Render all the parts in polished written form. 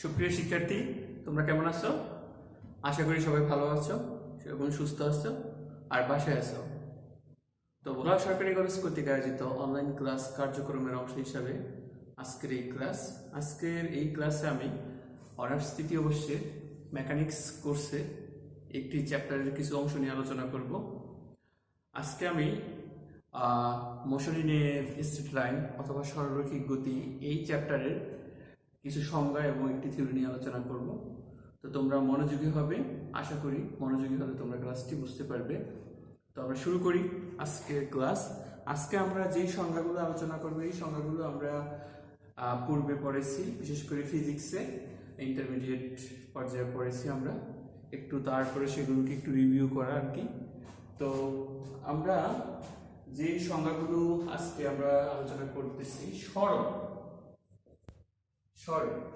সুপ্রিয় শিক্ষার্থী, তোমরা কেমন আছো? আশা করি সবাই ভালো আছো এবং সুস্থ আছো আর বাসায় আছো। তো ব্লক সরকারি কলেজ কর্তৃক আয়োজিত অনলাইন ক্লাস কার্যক্রমের অংশ হিসাবে আজকের এই ক্লাসে আমি অনার্স তৃতীয় বর্ষের মেকানিক্স কোর্সে একটি চ্যাপ্টারের কিছু অংশ নিয়ে আলোচনা করব। আজকে আমি motion in a straight line অথবা সরলরৈখিক গতি এই চ্যাপ্টারের কিছু সংজ্ঞা এবং একটি থিওরি নিয়ে আলোচনা করব। তো তোমরা মনোযোগী হবে, আশা করি মনোযোগী হলে তোমরা ক্লাসটি বুঝতে পারবে। তো আমরা শুরু করি আজকের ক্লাস। আজকে আমরা যেই সংজ্ঞাগুলো আলোচনা করব এই সংজ্ঞাগুলো আমরা পূর্বে পড়েছি, বিশেষ করে ফিজিক্সে ইন্টারমিডিয়েট পর্যায়ে পড়েছি আমরা একটু, তারপরে সেগুলোকে একটু রিভিউ করা আর কি। তো আমরা যে সংজ্ঞাগুলো আজকে আমরা আলোচনা করতেছি,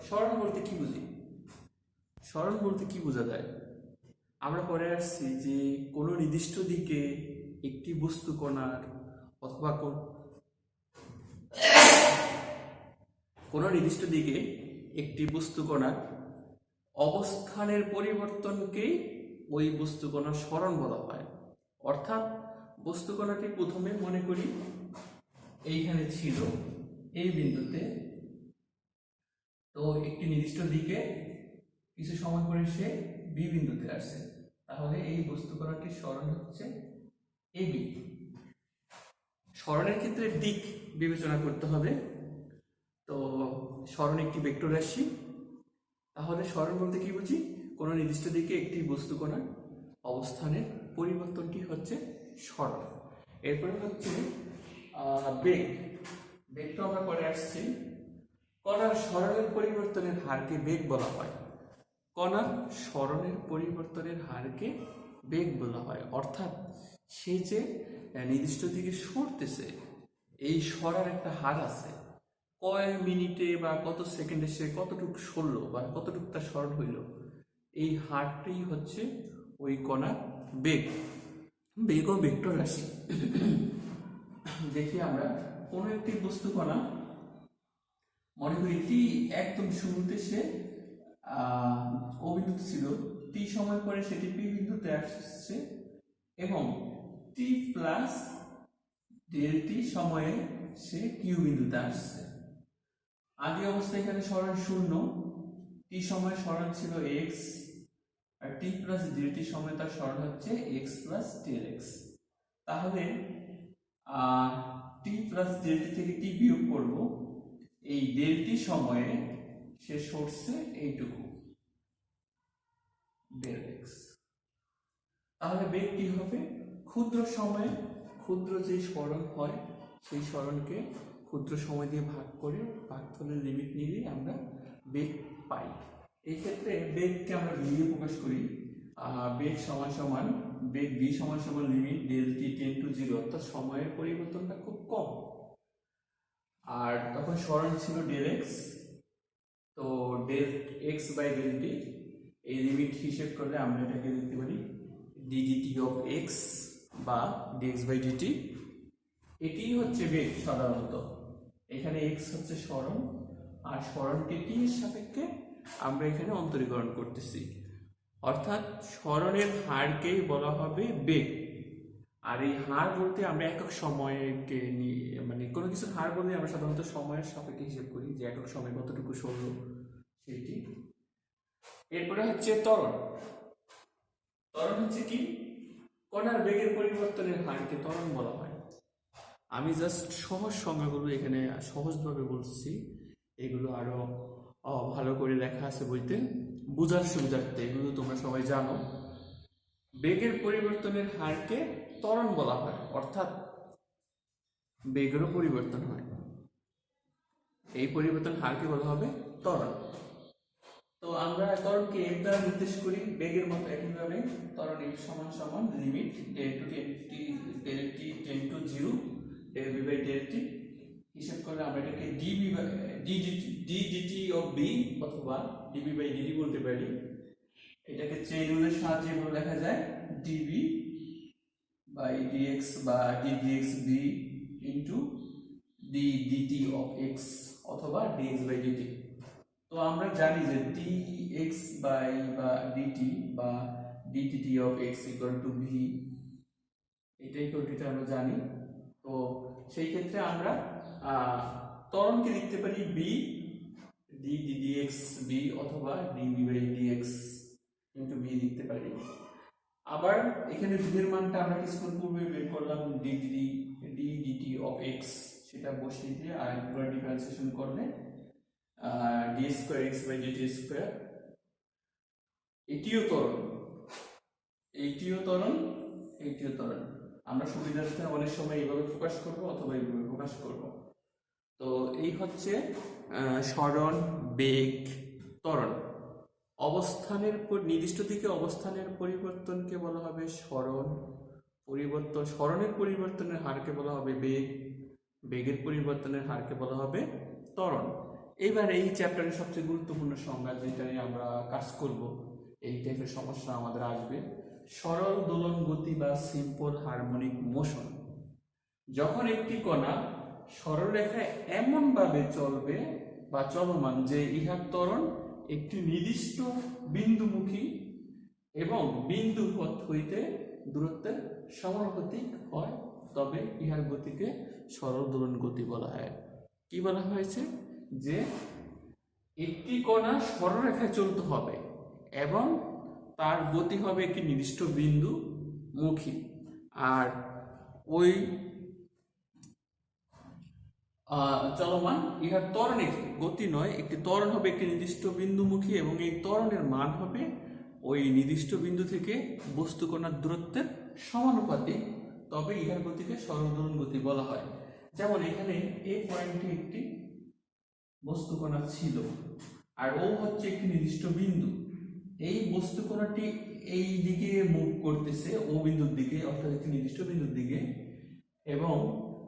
সরণ বলতে কি বুঝি? সরণ বলতে কি বোঝা যায়? আমরা পরে আসছি যে কোনো নির্দিষ্ট দিকে একটি বস্তু কণার অথবা কোনো নির্দিষ্ট দিকে একটি বস্তু কণার অবস্থানের পরিবর্তনকেই ওই বস্তু কণার সরণ বলা হয়। অর্থাৎ বস্তু কণাটি প্রথমে মনে করি এইখানে ছিল এই বিন্দুতে, তো একটি নির্দিষ্ট দিকে কিছু সময় পরে সে বি বিন্দুতে আসছে, তাহলে এই বস্তু কণাটির সরণ হচ্ছে এবি। সরণের ক্ষেত্রে দিক বিবেচনা করতে হবে। তো সরণ একটি ভেক্টর রাশি, তাহলে সরণ বলতে কি বুঝি? কোনো নির্দিষ্ট দিকে একটি বস্তু কণার অবস্থানের পরিবর্তনটি হচ্ছে সরণ। এরপরে হচ্ছে বেগ। বেগটা আমরা পরে আসছি। কণার সরণের পরিবর্তনের হারকে বেগ বলা হয়। কণার সরণের পরিবর্তনের হারকে বেগ বলা হয়। অর্থাৎ সে যে নির্দিষ্ট দিকে সরতেছে, এই সরার একটা হার আছে। কয় মিনিটে বা কত সেকেন্ডে সে কতটুকু সরলো বা কতটুকু তার সরণ হইল, এই হারটি হচ্ছে ওই কণার বেগ। বেগও ভেক্টর রাশি। দেখি আমরা কোনো একটি বস্তু কণা মনে করি টি একদম শুরুতে সে ও বিন্দুতে ছিল, টি সময় পরে সেটি পি বিন্দুতে আসছে এবং টি প্লাস ডেল টি সময়ে সে কিউ বিন্দুতে আসছে। আদি অবস্থায় এখানে সরণ শূন্য, টি সময় সরণ ছিল এক্স, আর টি প্লাস ডেল টি সময় তার সরণ হচ্ছে এক্স প্লাস ডেল এক্স। তাহলে টি প্লাস ডেল টি থেকে টি বিয়োগ করব, এই ডেল টি সময়ে সে সরছে এইটুকু ডেল এক্স। তাহলে বেগ কি হবে? ক্ষুদ্র সময়ে ক্ষুদ্র যে সরণ হয় সেই সরণকে ক্ষুদ্র সময় দিয়ে ভাগ করে ভাগফলের লিমিট নিয়ে আমরা বেগ পাই। এই ক্ষেত্রে বেগকে আমরা ভি দিয়ে প্রকাশ করি। বেগ সমান সমান বেগ ভি সমান সমান limit del t tends to zero, অর্থাৎ সময়ের পরিবর্তনটা খুব কম। আর তখন সরণ ছিল ডেল এক্স, তো del x by del t, এই লিমিট হিসেব করলে আমরা এটাকে লিখতে পারি ডিডিটি অফ এক্স বা ডিএক্স বাই ডিটি। এটি হচ্ছে বেগ সাধারণত। এখানে এক্স হচ্ছে সরণ, আর সরণটি টি এর সাপেক্ষে আমরা এখানে অন্তরীকরণ করতেছি। অর্থাৎ সরণের হারকেই বলা হবে বেগ। আর এই হার বলতে আমরা একক সময়কে নিয়ে, মানে কোনো কিছুর হার বলতে আমরা সাধারণত সময়ের সাপেক্ষে হিসেব করি যে একক সময় কতটুকু সরল সেটি। এরপরে হচ্ছে ত্বরণ। ত্বরণ হচ্ছে কি? কণার বেগের পরিবর্তনের হারকে ত্বরণ বলা হয়। আমি জাস্ট সহজ সংজ্ঞাগুলো এখানে সহজভাবে বলছি, এগুলো আরো ভালো করে লেখা আছে বইতে, বোঝার সুবিধার্থে এগুলো তোমরা সবাই জানো। বেগের পরিবর্তনের হারকে ত্বরণ বলা হয়, অর্থাৎ বেগেরও পরিবর্তন হয়, এই পরিবর্তন হারকে বলা হবে ত্বরণ। তো আমরা ত্বরণকে এর দ্বারা নির্দেশ করি বেগের মতো। একইভাবে ত্বরণ এফ সমান সমান limit del t tends to zero del v by del t. হিসাব করলে আমরা এটাকে d v by d d t of v অথবা ডিবি বাই ডিডি বলতে পারি। এটাকে চেইন রুলের সাহায্যে এভাবে লেখা যায় ডিবি বাই ডিএক্স বা d d x v into d d t of x অথবা ডিএক্স বাই ডিটি। তো আমরা জানি যে dx বাই বা dt বা ddt অফ x ইকুয়াল টু v, এটাই কোটিটা আমরা জানি। তো সেই ক্ষেত্রে আমরা ত্বরণকে লিখতে পারি b d dx b অথবা dv by dx into v লিখতে পারি। আবার এখানে v এর মানটা আমরা কিছুক্ষণ পূর্বে বের করলাম dt অফ x, সেটা বসিয়ে দিয়ে আর একবার ডিফারেন্সিয়েশন করলে d square x by dt square, এটিও ত্বরণ, এইটিও ত্বরণ, এইটিও ত্বরণ। আমরা সুবিধার্থে অনেক সময় এইভাবে প্রকাশ করব অথবা এইভাবে প্রকাশ করব। তো এই হচ্ছে সরণ, বেগ, ত্বরণ। অবস্থানের নির্দিষ্ট দিকে অবস্থানের পরিবর্তনকে বলা হবে সরণ, পরিবর্তন সরণের পরিবর্তনের হারকে বলা হবে বেগ, বেগের পরিবর্তনের হারকে বলা হবে ত্বরণ। এবার এই চ্যাপ্টারের সবচেয়ে গুরুত্বপূর্ণ সংজ্ঞা, যেটা নিয়ে আমরা কাজ করব, এই টাইপের সমস্যা আমাদের আসবে। সরল দোলন গতি বা সিম্পল হারমোনিক মোশন। যখন একটি কণা সরলরেখায় এমন ভাবে চলবে বা চলমান যে ইহার ত্বরণ একটি নির্দিষ্ট বিন্দুমুখী এবং বিন্দু পথ হইতে দূরত্বের সমানুপাতিক হয়, তবে ইহার গতিকে সরল দোলন গতি বলা হয়। কি বলা হয়েছে? যে একটি কণা সরলরেখায় চলতে হবে এবং তার গতি হবে একটি নির্দিষ্ট বিন্দু মুখী, আর ওই চলমান ইহার ত্বরণের গতি নয়, একটি ত্বরণ হবে একটি নির্দিষ্ট বিন্দুমুখী এবং এই ত্বরণের মান হবে ওই নির্দিষ্ট বিন্দু থেকে বস্তু কণার দূরত্বের সমানুপাতিক, তবে ইহার গতিকে সরল দোলন গতি বলা হয়। যেমন এখানে এই পয়েন্টে একটি বস্তু কণা ছিল আর ও হচ্ছে একটি নির্দিষ্ট বিন্দু, এই বস্তু কণাটি এই দিকে মুভ করতেছে ও বিন্দুর দিকে, অর্থাৎ একটি নির্দিষ্ট বিন্দুর দিকে, এবং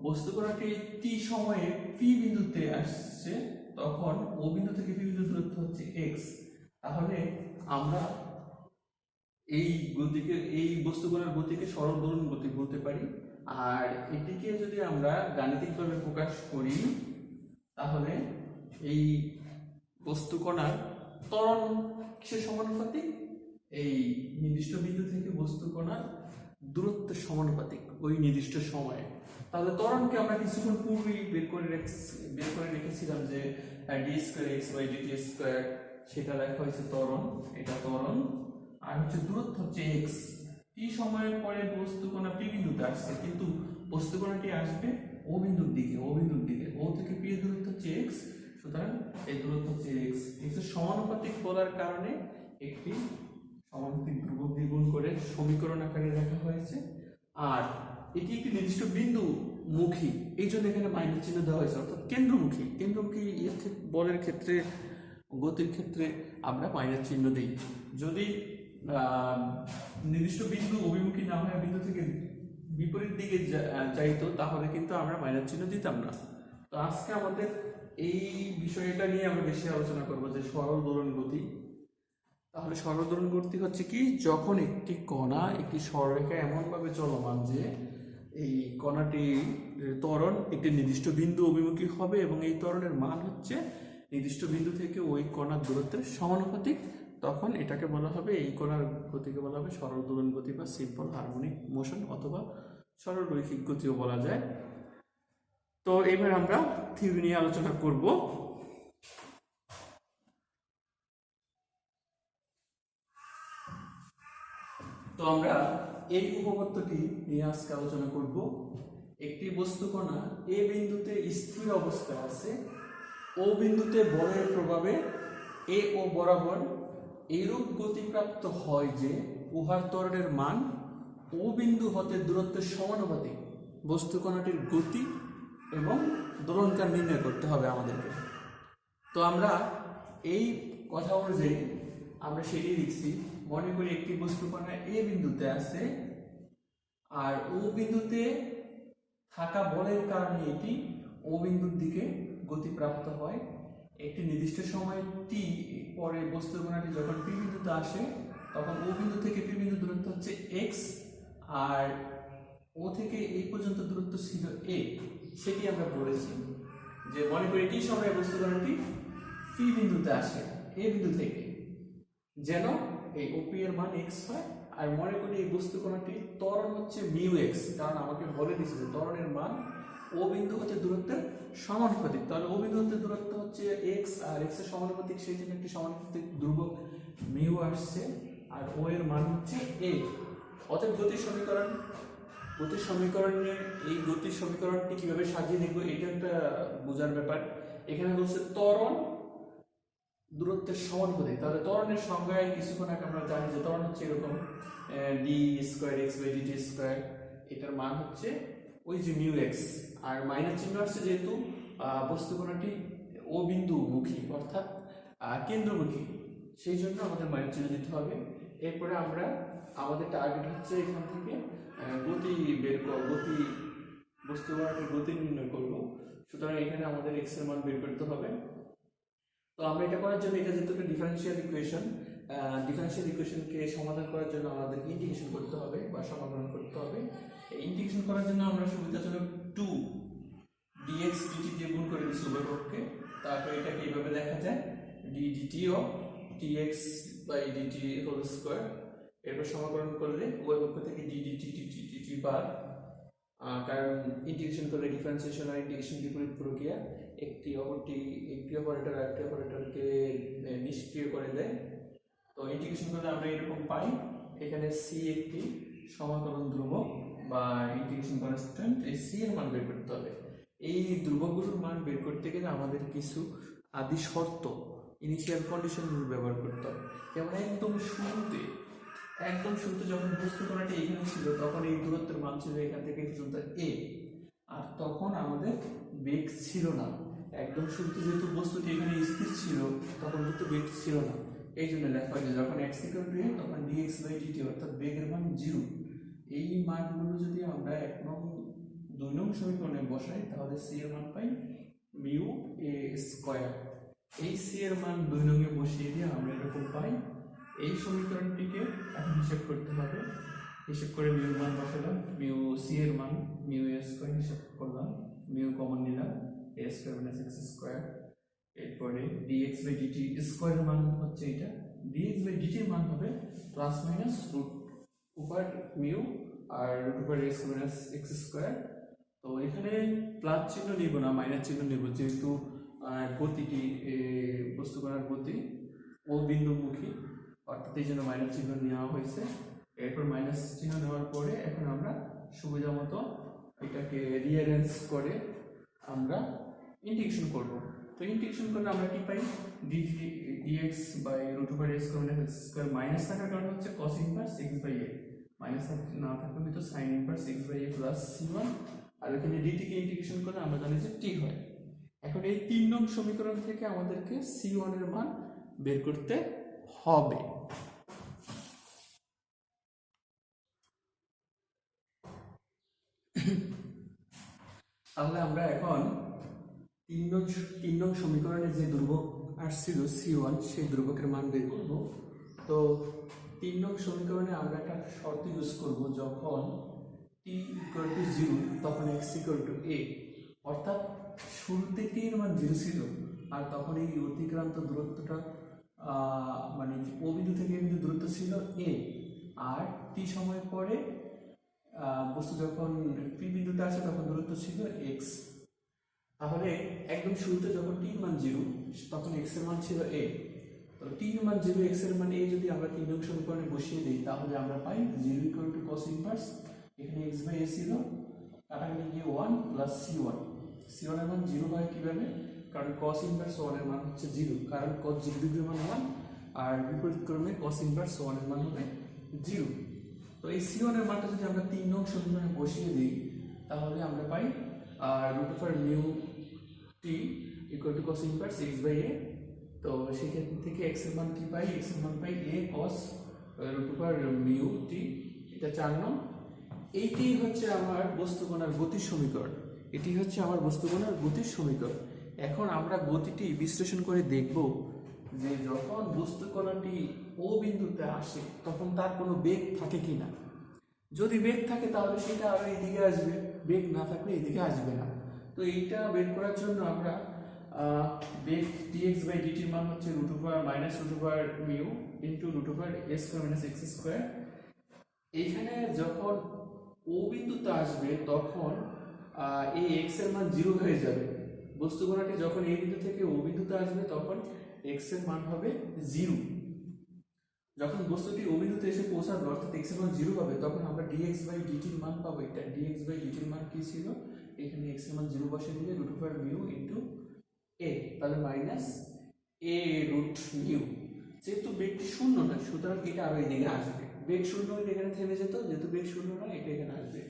বস্তু কণাটি টি সময়ে পি বিন্দুতে আসছে, তখন ও বিন্দু থেকে পি বিন্দু দূরত্ব হচ্ছে x। তাহলে আমরা এই গতিকে, এই বস্তু কণার গতিকে সরল দোলন গতি বলতে পারি। আর এটিকে যদি আমরা গাণিতিকভাবে প্রকাশ করি, তাহলে এই বস্তু কণার ত্বরণ কিসের সমানুপাতিক? এই নির্দিষ্ট বিন্দু থেকে বস্তু কণার দূরত্বের সমানুপাতিক ওই নির্দিষ্ট সময়ে। তাহলে ত্বরণকে আমরা কিছুক্ষণ পূর্বেই বের করে রেখেছিলাম যে d square x by dt square, সেটা লেখা হয়েছে ত্বরণ, এটা ত্বরণ। আর হচ্ছে দূরত্ব হচ্ছে x। t সময়ের পরে বস্তু কণা p বিন্দুতে আসছে, কিন্তু বস্তু কণাটি আসবে ও বিন্দুর দিকে, ও থেকে p এর দূরত্ব হচ্ছে x, সুতরাং এই দূরত্ব হচ্ছে x। x এর সমানুপাতিক বলার কারণে একটি সমানুপাতিক ধ্রুবক দিয়ে গুণ করে সমীকরণ আকারে লেখা হয়েছে। আর এটি একটি নির্দিষ্ট বিন্দু মুখী, এই জন্য এখানে মাইনাস চিহ্ন দেওয়া হয়েছে, অর্থাৎ কেন্দ্রমুখী। বলের ক্ষেত্রে, গতির ক্ষেত্রে আমরা মাইনাস চিহ্ন দিই। যদি নির্দিষ্ট বিন্দু অভিমুখী না হয়, বিন্দু থেকে বিপরীত দিকে যাইতো, তাহলে কিন্তু আমরা মাইনাস চিহ্ন দিতাম না। তো আজকে আমাদের এই বিষয়টা নিয়ে আমরা বেশি আলোচনা করব, যে সরল দোলন গতি। তাহলে সরল দোলন গতি হচ্ছে কি? যখন একটি কণা একটি সরলরেখায় এমনভাবে চলমান যে এই কণাটি ত্বরণ একটি নির্দিষ্ট বিন্দু অভিমুখী হবে এবং এই ত্বরণের মান হচ্ছে নির্দিষ্ট বিন্দু থেকে ওই কণার দূরত্বের সমানুপাতিক, তখন এটাকে বলা হবে, এই কণার গতিকে বলা হবে সরল দোলন গতি বা সিম্পল হারমোনিক মোশন, অথবা সরল রৈখিক গতিও বলা যায়। তো এবার আমরা থিওরি নিয়ে আলোচনা করব। তো আমরা এই উপপাদ্যটি নিয়ে আজকে আলোচনা করব। একটি বস্তু কণা এ বিন্দুতে স্থির অবস্থায় আছে, ও বিন্দুতে বলের প্রভাবে এ ও বরাবর এইরূপ গতিপ্রাপ্ত হয় যে উহার ত্বরণের মান ও বিন্দু হতে দূরত্বের সমানুপাতিক। বস্তু কণাটির গতি এবং দোলনকার নির্ণয় করতে হবে আমাদেরকে। তো আমরা এই কথা অনুযায়ী আমরা সেটি লিখছি। মনে করি একটি বস্তু কণা এ বিন্দুতে আছে আর ও বিন্দুতে থাকা বলের কারণে এটি ও বিন্দুর দিকে গতিপ্রাপ্ত হয়। একটি নির্দিষ্ট সময় টি পরে বস্তু কণাটি যখন পি বিন্দুতে আসে, তখন ও বিন্দু থেকে পি বিন্দু দূরত্ব হচ্ছে x, আর ও থেকে এই পর্যন্ত দূরত্ব ছিল a। সেটি আমরা বলেছি যে মনে করি টি সময়ে বস্তু কণাটি পি বিন্দুতে আসে, এ বিন্দু থেকে, যেন এই ওপি এর মান এক্স হয়। আর মনে করি এই বস্তু কোণটি ত্বরণ হচ্ছে মিউ এক্স, কারণ আমাকে বলে দিয়েছে যে ত্বরণের মান ও বিন্দু হচ্ছে দূরত্বের সমানুপাতিক। তাহলে ও বিন্দু হচ্ছে দূরত্ব হচ্ছে এক্স আর এক্স এর সমানুপাতিক, সেই জন্য একটি সমানুপাতিক ধ্রুবক মিউ আসছে, আর ও এর মান হচ্ছে এ। অতএব গতির সমীকরণের এই গতির সমীকরণটি কিভাবে সাজিয়ে লিখবো এটা একটা বোঝার ব্যাপার। এখানে বলছে ত্বরণ দূরত্বের সমানুপাতিক। তাহলে ত্বরণের সংজ্ঞায় কিছুক্ষণ আগে আমরা জানি যে ত্বরণ হচ্ছে এরকম d square x by d t square, এটার মান হচ্ছে ওই যে মিউ এক্স, আর মাইনাস চিহ্ন আসছে যেহেতু বস্তু কোণটি ও বিন্দু মুখী অর্থাৎ কেন্দ্রমুখী, সেই জন্য আমাদের মাইনাস চিহ্ন দিতে হবে। এরপরে আমরা আমাদের টার্গেট হচ্ছে এখান থেকে গতি বস্তু কোণটির গতি নির্ণয় করব। সুতরাং এখানে আমাদের এক্স এর মান বের করতে হবে। তো আমরা এটা করার জন্য, এটা যেহেতু একটা ডিফারেনশিয়াল ইকুয়েশনকে সমাধান করার জন্য আমাদের ইন্টিগ্রেশন করতে হবে বা সমাধান করতে হবে। ইন্টিগ্রেশন করার জন্য আমরা সুবিধাজনক 2 dx dt দিয়ে গুণ করে দিচ্ছি উভয় পক্ষে। তারপর এটাকে এইভাবে দেখা যায় d dt of dx by dt whole square. এরপর সমাকলন করলে উভয় পক্ষ থেকে d dt বাদ, কারণ ইন্টিগ্রেশন করলে ডিফারেন্সিয়েশন আর ইন্টিগ্রেশন বিপরীত প্রক্রিয়া, একটি অপারেটর আরেকটি অপারেটরকে নিষ্ক্রিয় করে দেয়। তো ইন্টিগ্রেশন করলে আমরা এরকম পাই, এখানে সি একটি সমাকলন ধ্রুবক বা ইন্টিগ্রেশন কনস্ট্যান্ট, এই সি এর মান বের করতে হবে। এই ধ্রুবকগুলোর মান বের করতে গেলে আমাদের কিছু আদি শর্ত, ইনিশিয়াল কন্ডিশন ব্যবহার করতে হবে। যেমন একদম শুরুতে যখন বস্তু কোণটি এখানে ছিল তখন এই দূরত্বের মান ছিল এখান থেকে পর্যন্ত এ, আর তখন আমাদের বেগ ছিল না। একদম শুরুতে যেহেতু বস্তুটি এখানে স্থির ছিল তখন কিন্তু বেগ ছিল না, এই জন্য লেখা হয় যে যখন x = a তখন dx বাই dt অর্থাৎ বেগের মান 0। এই মানগুলো যদি আমরা 2 নং সমীকরণে বসাই তাহলে c এর মান পাই মিউ a স্কয়ার। এই c এর মান 2 নং এ বসিয়ে দিয়ে আমরা এরকম পাই। এই সমীকরণটিকে এখন হিসাব করতে হবে। হিসাব করে মিউ এর মান বসালাম, মিউ c এর মান মিউ a স্কয়ার হিসাব করলাম, মিউ কমন নিলাম, a square minus x square. এরপরে dx বাই dt স্কয়ার মান হচ্ছে এটা, dx বাই dt এর মান হবে plus minus root over mu আর root over a square minus x square. তো এখানে প্লাস চিহ্ন নিব না, মাইনাস চিহ্ন নিব, যেহেতু গতিটি বস্তু কণার গতি ও বিন্দুমুখী, অর্থাৎ এই জন্য মাইনাস চিহ্ন নেওয়া হয়েছে। এরপর মাইনাস চিহ্ন নেওয়ার পরে এখন আমরা সুবিধা মতো এটাকে রিঅ্যারেঞ্জ করে আমরা ইন্টিগ্রেশন করব। তো ইন্টিগ্রেশন করলে আমরা কি পাই, dx by root over a square minus x square, minus থাকার কারণ হচ্ছে cos inverse x by a, minus না থাকলে তো sin inverse x by a plus c1। আর এখানে dt কে ইন্টিগ্রেশন করলে আমরা জানি যে t হয়। এখন এই 3 নং সমীকরণ থেকে আমাদেরকে c1 এর মান বের করতে হবে। তাহলে আমরা এখন 3 নং সমীকরণে যে ধ্রুবক আসছিল c1, সেই ধ্রুবকের মান বের করব। তো 3 নং সমীকরণে আমরা একটা শর্ত ইউজ করব, যখন t = 0 তখন x = a, অর্থাৎ শুরুতে t এর মান 0 ছিল আর তখন এই অতিক্রান্ত দূরত্বটা মানে ও বিন্দু থেকে বিন্দু দূরত্ব ছিল a, আর t সময় পরে বস্তু যখন পি বিন্দুতে আসে তখন দূরত্ব ছিল x। তাহলে একদম শুরুতে যখন t এর মান 0 তখন x এর মান ছিল a। তো t এর মান 0, x এর মান a যদি আমরা 3 নং সমীকরণে বসিয়ে দিই তাহলে আমরা পাই 0 = cos ইনভার্স, এখানে x বাই a ছিল, কাটাকাটি গিয়ে 1 প্লাস c1। c1 এর মান 0 হয় কিভাবে, কারণ cos ইনভার্স 1 এর মান হচ্ছে 0, কারণ cos 0 ডিগ্রির মান 1 আর বিপরীত ক্রমে cos ইনভার্স 1 এর মান হবে 0। তো এই c1 এর মানটা যদি আমরা 3 নং সমীকরণে বসিয়ে দিই তাহলে আমরা পাই root over mu t = cos inverse x by a। তো সেখান থেকে x এর মান কি পাই, x এর মান পাই a cos root over mu t, এটা 4 নং। এইটি হচ্ছে আমার বস্তু কণার গতির সমীকরণ, এটি হচ্ছে আমার বস্তু কণার গতির সমীকরণ। এখন আমরা গতিটি বিশ্লেষণ করে দেখব যে যখন বস্তু কণাটি ও বিন্দুতে আসে তখন তার কোনো বেগ থাকে কিনা। যদি বেগ থাকে তাহলে সেটা আরো এদিকে আসবে, বেগ না থাকলে এদিকে আসবে না। তো এইটা বের করার জন্য আমরা বেগ টি dx বাই dt এর মান হচ্ছে root over minus root over mu into root over a square minus x square. এইখানে যখন ও বিন্দুতে আসবে তখন এই x এর মান 0 হয়ে যাবে। বস্তু কণাটি যখন এই বিন্দু থেকে ও বিন্দুতে আসবে তখন x এর মান হবে 0। যখন বস্তুটি ও বিন্দুতে এসে পৌঁছাবে অর্থাৎ x এর মান 0 হবে তখন আমরা dx বাই dt এর মান পাবো। এটা dx বাই dt এর মান কি ছিল, এখানে x এর মান 0 বসিয়ে দিলে root over mu into a, তাহলে মাইনাস a রুট মিউ। যেহেতু বেগটি শূন্য না সুতরাং এটা আরো এদিকে আসবে। বেগ শূন্য হলে এখানে থেমে যেত, যেহেতু বেগ শূন্য না এটা এখানে আসবে।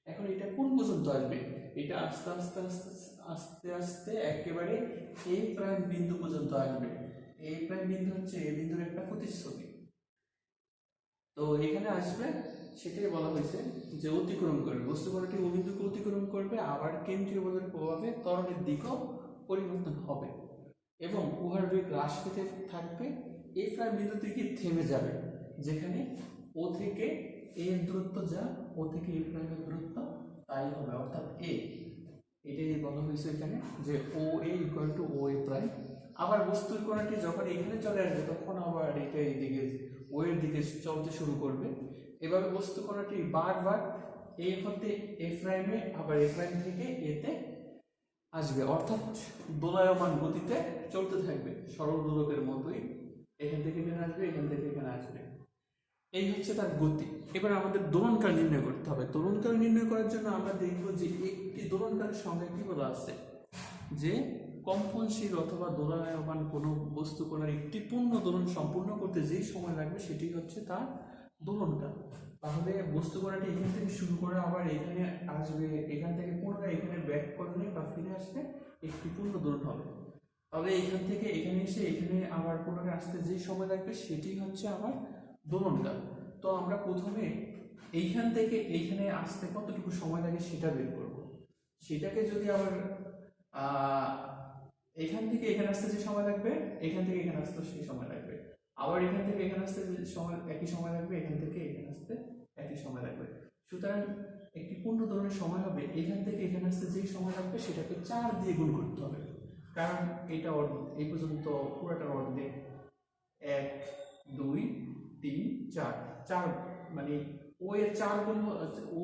এখন এটা কোন পর্যন্ত আসবে, এটা আস্তে আস্তে আস্তে আস্তে আস্তে একেবারে a প্রাইম বিন্দু পর্যন্ত আসবে। a প্রাইম বিন্দু হচ্ছে এই বিন্দুর একটা প্রতিচ্ছবি। তো এখানে আসবে, সেটাই বলা হয়েছে যে অতিক্রম করবে, বস্তু কণাটি ও বিন্দুকে অতিক্রম করবে, আবার কেন্দ্রীয় বলের প্রভাবে ত্বরণের দিকও পরিবর্তন হবে এবং উহার বেগ হ্রাস পেতে থাকবে। এ প্রাইম বিন্দু থেকে থেমে যাবে, যেখানে ও থেকে এ এর দূরত্ব যা ও থেকে এ প্রাইমের দূরত্ব তাই হবে, অর্থাৎ এ। এটাই বলা হয়েছে এখানে যে O A equal to O A prime. আবার বস্তুর কণাটি যখন এখানে চলে আসবে তখন আবার এটা এইদিকে ও এর দিকে চলতে শুরু করবে। এভাবে বস্তু কণাটি বারবার এ হতে এ প্রাইমে আবার এ প্রাইম থেকে এতে আসবে, অর্থাৎ দোলায়মান গতিতে চলতে থাকবে সরল দোলকের মতোই। এখান থেকে এখানে আসবে, এখান থেকে এখানে আসবে, এই হচ্ছে তার গতি। এবার আমাদের দোলনকাল নির্ণয় করতে হবে। দোলনকাল নির্ণয় করার জন্য আমরা দেখব যে একটি দোলনকালের সংজ্ঞা কি বলা আছে, যে কম্পনশীল অথবা দোলায়মান কোনো বস্তু কণার একটি পূর্ণ দোলন সম্পূর্ণ করতে যেই সময় লাগবে সেটি হচ্ছে তার দোলনকাল। তাহলে বস্তু কণাটি এখান থেকে শুরু করে আবার এখানে আসবে, এখান থেকে পুনরায় এখানে ব্যাক করলে বা ফিরে আসলে একটি পূর্ণ দোলন হবে। তবে এখান থেকে এখানে এসে এখানে আবার পুনরায় আসতে যেই সময় লাগবে সেটি হচ্ছে আবার দোলনকাল। তো আমরা প্রথমে এইখান থেকে এইখানে আসতে কতটুকু সময় লাগে সেটা বের করব। সেটাকে যদি আবার এখান থেকে এখানে আসতে যে সময় লাগবে, এখান থেকে এখানে আসতে সেই সময় লাগবে, আবার এখান থেকে এখানে আসতে যে সময় একই সময় লাগবে, এখান থেকে এখানে আসতে একই সময় লাগবে। সুতরাং একটি পূর্ণ দোলনের সময় হবে এখান থেকে এখানে আসতে যেই সময় লাগবে সেটাকে 4 দিয়ে গুণ করতে হবে, কারণ এটা এই পর্যন্ত পুরোটার অর্ধেক। 1 2 3 4, 4 মানে ও এর 4 গুণ, ও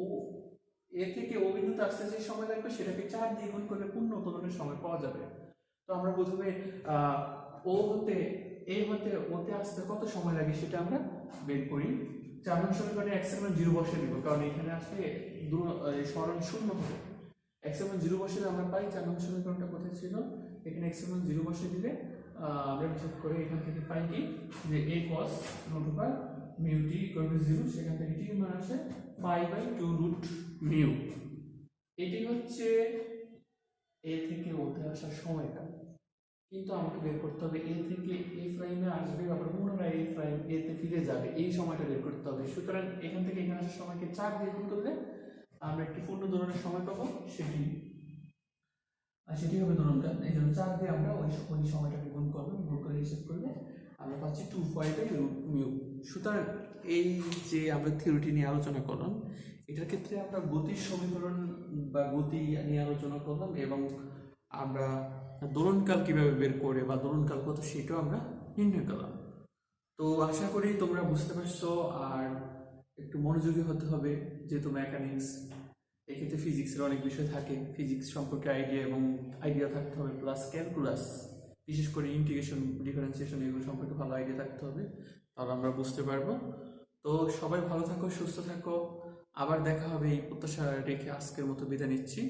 এ থেকে ও বিন্দুতে আসতে যে সময় লাগবে সেটাকে 4 দিয়ে গুণ করলে পূর্ণ দোলনের সময় পাওয়া যাবে। তো আমরা প্রথমে ও হতে এ হতে ওতে আসতে কত সময় লাগে সেটা আমরা বের করি। 4 নং সমীকরণে x এর মান 0 বসিয়ে দিব, কারণ এখানে আসলে সরণ শূন্য হবে। x এর মান 0 বসিয়ে আমরা পাই 4 নং সমীকরণটা কোথায় ছিল, এখানে x এর মান 0 বসিয়ে দিলে আমরা হিসাব করে এখান থেকে পাই কি যে a cos root over mu t equal to 0, সেখান থেকে t এর মান আসে pi by 2 root mu। এটি হচ্ছে a থেকে ওতে আসার সময়কাল। কিন্তু আমাকে বের করতে হবে a থেকে a প্রাইমে আসবে আবার পুনরায় a প্রাইম a তে ফিরে যাবে, এই সময়টা বের করতে হবে। সুতরাং এখান থেকে এখানে আসার সময়কে 4 দিয়ে গুণ করলে আমরা একটি পূর্ণ দোলনের সময় পাবো, সেটি হবে দোলনকাল। এই জন্য 4 দিয়ে আমরা ওই সময়টাকে গুণ করব, গুণ করে হিসাব করলে আমরা পাচ্ছি 2.√μ। সুতরাং এই যে আমরা থিওরিটি নিয়ে আলোচনা করলাম, এটার ক্ষেত্রে আমরা গতির সমীকরণ বা গতি নিয়ে আলোচনা করলাম এবং আমরা দোলনকাল কিভাবে বের করে বা দোলনকাল কত সেটাও আমরা নির্ণয় করলাম। তো আশা করি তোমরা বুঝতে পারছো, আর একটু মনোযোগী হতে হবে, যেহেতু মেকানিক্স, এক্ষেত্রে ফিজিক্সের অনেক বিষয় থাকে, ফিজিক্স সম্পর্কে আইডিয়া থাকতে হবে, প্লাস ক্যালকুলাস, বিশেষ করে ইন্টিগ্রেশন, ডিফারেন্সিয়েশন, এগুলো সম্পর্কে ভালো আইডিয়া থাকতে হবে, তাহলে আমরা বুঝতে পারবো। তো সবাই ভালো থাকো, সুস্থ থাকো, আবার দেখা হবে এই প্রত্যাশা রেখে আজকের মতো বিদায় নিচ্ছি।